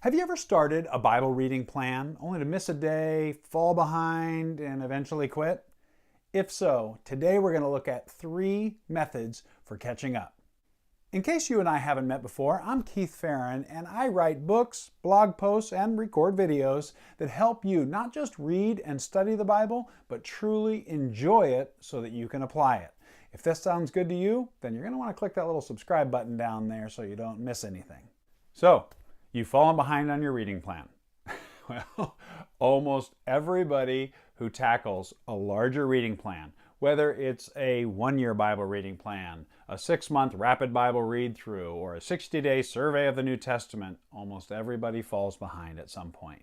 Have you ever started a Bible reading plan only to miss a day, fall behind, and eventually quit? If so, today we're going to look at 3 methods for catching up. In case you and I haven't met before, I'm Keith Ferrin, and I write books, blog posts, and record videos that help you not just read and study the Bible, but truly enjoy it so that you can apply it. If this sounds good to you, then you're going to want to click that little subscribe button down there so you don't miss anything. So, you've fallen behind on your reading plan. Well, almost everybody who tackles a larger reading plan, whether it's a 1-year Bible reading plan, a 6-month rapid Bible read through, or a 60-day survey of the New Testament, almost everybody falls behind at some point.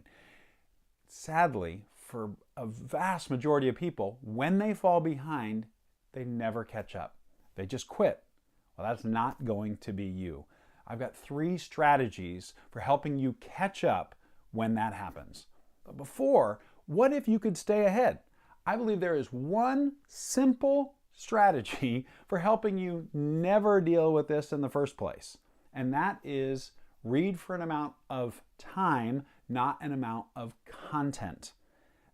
Sadly, for a vast majority of people, when they fall behind, they never catch up. They just quit. Well, that's not going to be you. I've got 3 strategies for helping you catch up when that happens. But before, what if you could stay ahead? I believe there is one simple strategy for helping you never deal with this in the first place. And that is read for an amount of time, not an amount of content.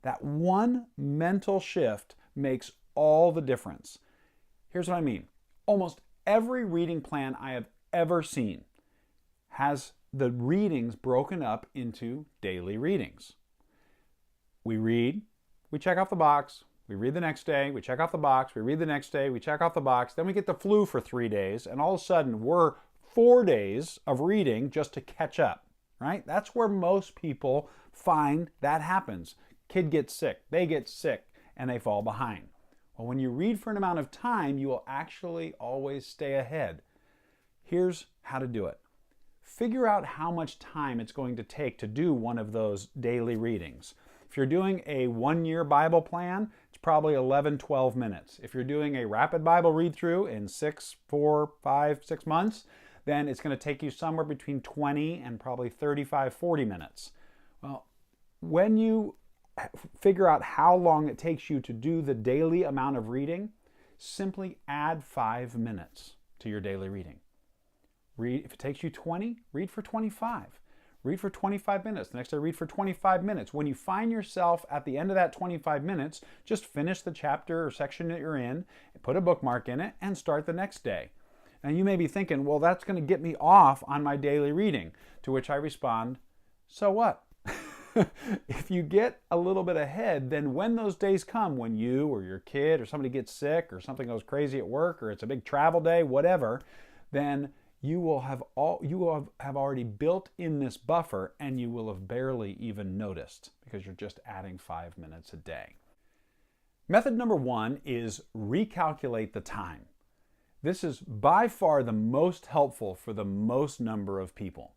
That one mental shift makes all the difference. Here's what I mean. Almost every reading plan I have ever seen has the readings broken up into daily readings. We read, we check off the box, we read the next day, we check off the box, we read the next day, we check off the box, then we get the flu for 3 days, and all of a sudden we're 4 days of reading just to catch up, right? That's where most people find that happens. Kid gets sick, they get sick, and they fall behind. Well, when you read for an amount of time, you will actually always stay ahead. Here's how to do it. Figure out how much time it's going to take to do one of those daily readings. If you're doing a 1-year Bible plan, it's probably 11, 12 minutes. If you're doing a rapid Bible read through in 6 months, then it's going to take you somewhere between 20 and probably 35, 40 minutes. Well, when you figure out how long it takes you to do the daily amount of reading, simply add 5 minutes to your daily reading. If it takes you 20, read for 25. Read for 25 minutes. The next day, read for 25 minutes. When you find yourself at the end of that 25 minutes, just finish the chapter or section that you're in, put a bookmark in it, and start the next day. Now, you may be thinking, well, that's going to get me off on my daily reading, to which I respond, so what? If you get a little bit ahead, then when those days come, when you or your kid or somebody gets sick or something goes crazy at work or it's a big travel day, whatever, then you will have already built in this buffer, and you will have barely even noticed because you're just adding 5 minutes a day. Method number 1 is recalculate the time. This is by far the most helpful for the most number of people.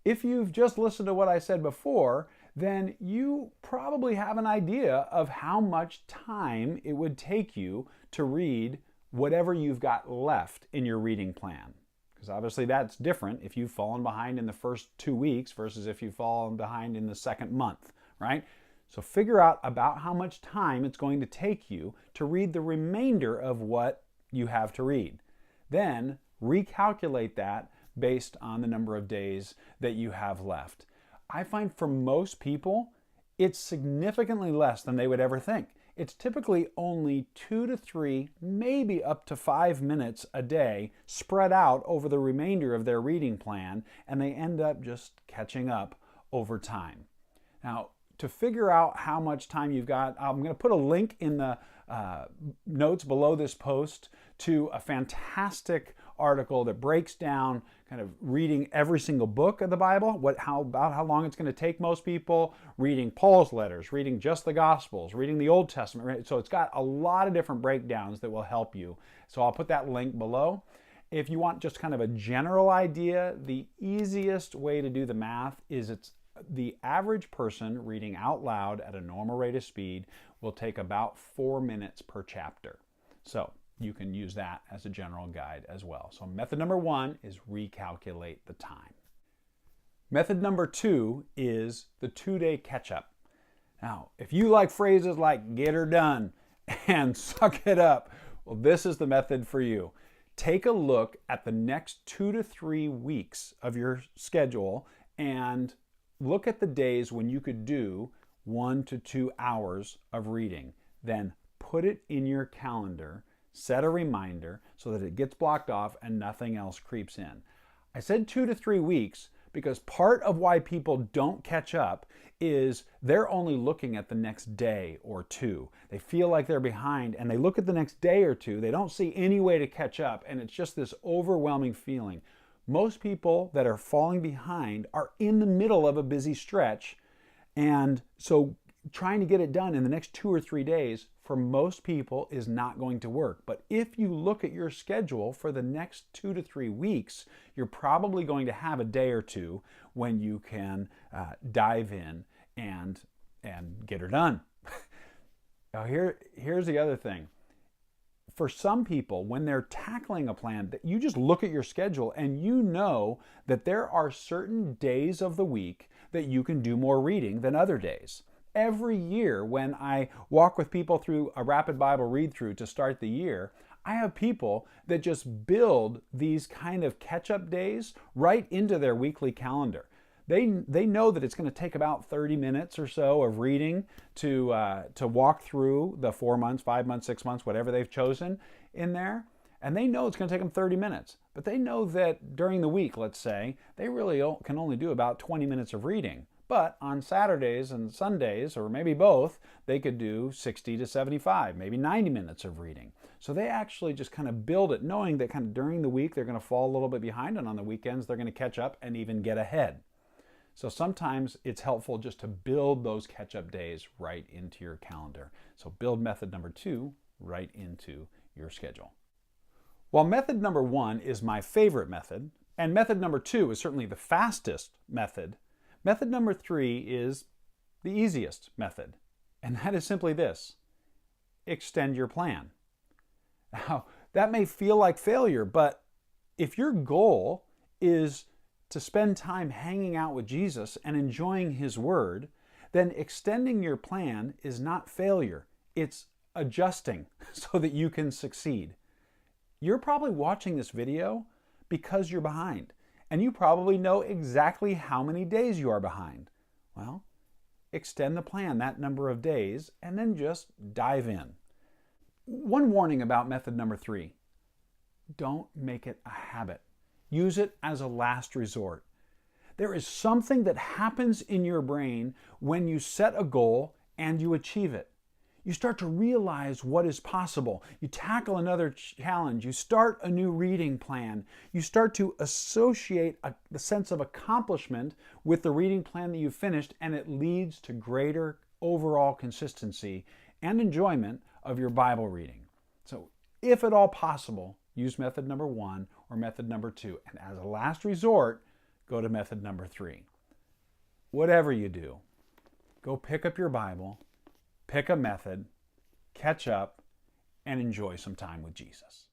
If you've just listened to what I said before, then you probably have an idea of how much time it would take you to read whatever you've got left in your reading plan. Because obviously that's different if you've fallen behind in the first 2 weeks versus if you've fallen behind in the second month, right? So figure out about how much time it's going to take you to read the remainder of what you have to read. Then recalculate that based on the number of days that you have left. I find for most people, it's significantly less than they would ever think. It's typically only 2 to 3, maybe up to 5 minutes a day spread out over the remainder of their reading plan, and they end up just catching up over time. Now, to figure out how much time you've got, I'm going to put a link in the notes below this post to a fantastic article that breaks down kind of reading every single book of the Bible, about how long it's going to take most people, reading Paul's letters, reading just the Gospels, reading the Old Testament. Right? So it's got a lot of different breakdowns that will help you. So I'll put that link below. If you want just kind of a general idea, the easiest way to do the math is the average person reading out loud at a normal rate of speed will take about 4 minutes per chapter. So you can use that as a general guide as well. So method number 1 is recalculate the time. Method number 2 is the 2-day catch-up. Now, if you like phrases like get her done and suck it up, well, this is the method for you. Take a look at the next 2 to 3 weeks of your schedule and look at the days when you could do 1 to 2 hours of reading. Then put it in your calendar, set a reminder so that it gets blocked off and nothing else creeps in. I said 2 to 3 weeks because part of why people don't catch up is they're only looking at the next day or two. They feel like they're behind and they look at the next day or two. They don't see any way to catch up, and it's just this overwhelming feeling. Most people that are falling behind are in the middle of a busy stretch, and so trying to get it done in the next 2 or 3 days for most people is not going to work. But if you look at your schedule for the next 2 to 3 weeks, you're probably going to have a day or two when you can dive in and get her done. Now here's the other thing. For some people, when they're tackling a plan, that you just look at your schedule and you know that there are certain days of the week that you can do more reading than other days. Every year when I walk with people through a rapid Bible read through to start the year, I have people that just build these kind of catch-up days right into their weekly calendar. They know that it's going to take about 30 minutes or so of reading to walk through the 4 months, 5 months, 6 months, whatever they've chosen in there. And they know it's going to take them 30 minutes. But they know that during the week, let's say, they really can only do about 20 minutes of reading. But on Saturdays and Sundays, or maybe both, they could do 60 to 75, maybe 90 minutes of reading. So they actually just kind of build it, knowing that kind of during the week they're going to fall a little bit behind, and on the weekends they're going to catch up and even get ahead. So sometimes it's helpful just to build those catch-up days right into your calendar. So build method number 2 right into your schedule. While method number 1 is my favorite method, and method number 2 is certainly the fastest method, method number 3 is the easiest method, and that is simply this: extend your plan. Now, that may feel like failure, but if your goal is to spend time hanging out with Jesus and enjoying His Word, then extending your plan is not failure. It's adjusting so that you can succeed. You're probably watching this video because you're behind, and you probably know exactly how many days you are behind. Well, extend the plan that number of days and then just dive in. One warning about method number 3: don't make it a habit. Use it as a last resort. There is something that happens in your brain when you set a goal and you achieve it. You start to realize what is possible. You tackle another challenge. You start a new reading plan. You start to associate the sense of accomplishment with the reading plan that you finished, and it leads to greater overall consistency and enjoyment of your Bible reading. So, if at all possible, use method number 1 or method number 2. And as a last resort, go to method number 3. Whatever you do, go pick up your Bible, pick a method, catch up, and enjoy some time with Jesus.